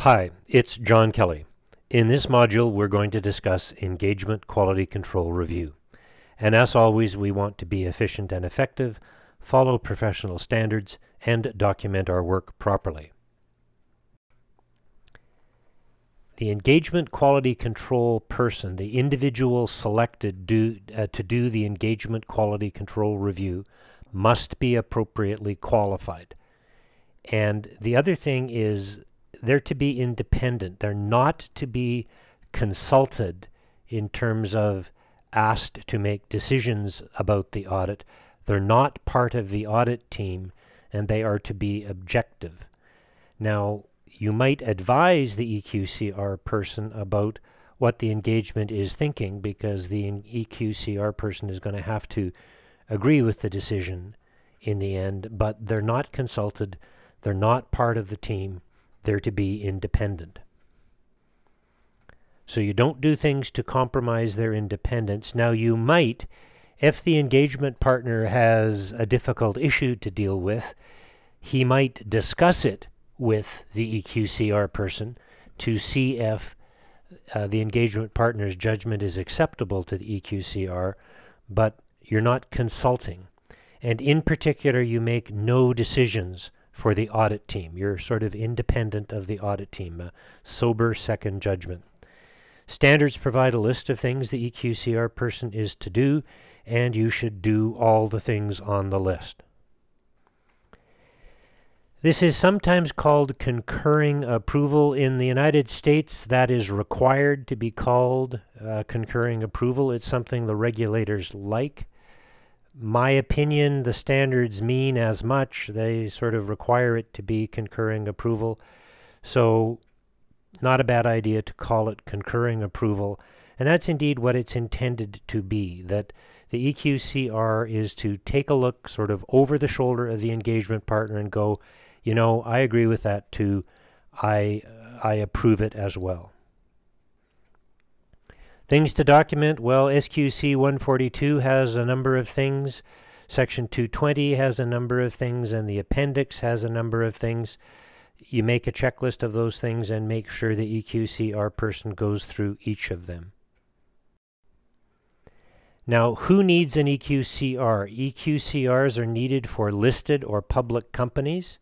Hi, it's John Kelly. In this module, we're going to discuss engagement quality control review. And as always, we want to be efficient and effective, follow professional standards, and document our work properly. The engagement quality control person, the individual selected to do the engagement quality control review, must be appropriately qualified. And the other thing is they're to be independent. They're not to be consulted in terms of asked to make decisions about the audit. They're not part of the audit team, and they are to be objective. Now, you might advise the EQCR person about what the engagement is thinking, because the EQCR person is going to have to agree with the decision in the end, but they're not consulted. They're not part of the team. They're to be independent. So you don't do things to compromise their independence. Now you might, if the engagement partner has a difficult issue to deal with, he might discuss it with the EQCR person to see if the engagement partner's judgment is acceptable to the EQCR, but you're not consulting. And in particular, you make no decisions for the audit team. You're sort of independent of the audit team, a sober second judgment. Standards provide a list of things the EQCR person is to do, and you should do all the things on the list. This is sometimes called concurring approval. In the United States, that is required to be called concurring approval. It's something the regulators like. My opinion, the standards mean as much. They sort of require it to be concurring approval. So not a bad idea to call it concurring approval. And that's indeed what it's intended to be, that the EQCR is to take a look sort of over the shoulder of the engagement partner and go, you know, I agree with that too. I approve it as well. Things to document, well, SQC 142 has a number of things. Section 220 has a number of things, and the appendix has a number of things. You make a checklist of those things and make sure the EQCR person goes through each of them. Now, who needs an EQCR? EQCRs are needed for listed or public companies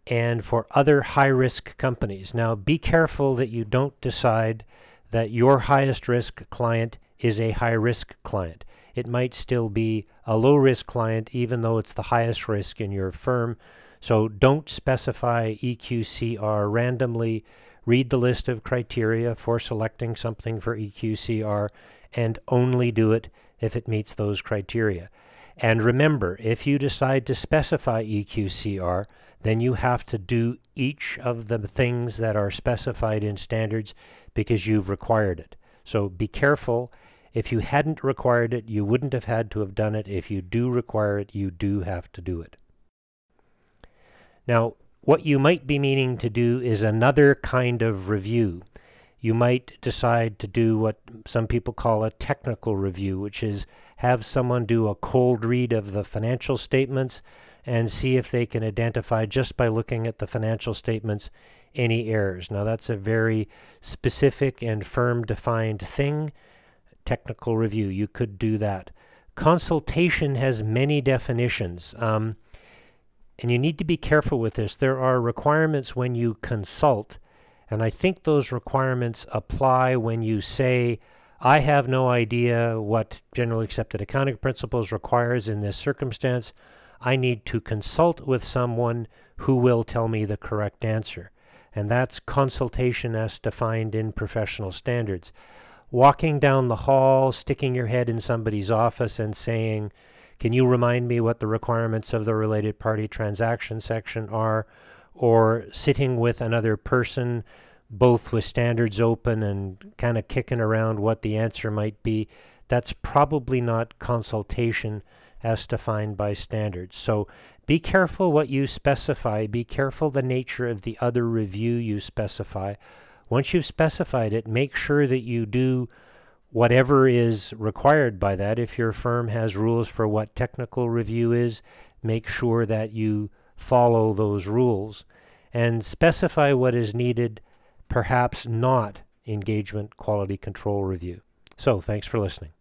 and for other high-risk companies. Now, be careful that you don't decide that your highest risk client is a high-risk client. It might still be a low-risk client even though it's the highest risk in your firm. So don't specify EQCR randomly. Read the list of criteria for selecting something for EQCR and only do it if it meets those criteria. And remember, if you decide to specify EQCR, then you have to do each of the things that are specified in standards because you've required it. So be careful. If you hadn't required it, you wouldn't have had to have done it. If you do require it, you do have to do it. Now, what you might be meaning to do is another kind of review. You might decide to do what some people call a technical review, which is have someone do a cold read of the financial statements and see if they can identify, just by looking at the financial statements, any errors. Now, that's a very specific and firm defined thing. Technical review, you could do that. Consultation has many definitions. And you need to be careful with this. There are requirements when you consult, and I think those requirements apply when you say, I have no idea what generally accepted accounting principles requires in this circumstance. I need to consult with someone who will tell me the correct answer. And that's consultation as defined in professional standards. Walking down the hall, sticking your head in somebody's office and saying, can you remind me what the requirements of the related party transaction section are? Or sitting with another person, both with standards open and kind of kicking around what the answer might be, that's probably not consultation as defined by standards. So be careful what you specify. Be careful the nature of the other review you specify. Once you've specified it, make sure that you do whatever is required by that. If your firm has rules for what technical review is, make sure that you follow those rules. and specify what is needed, perhaps not engagement quality control review. So, thanks for listening.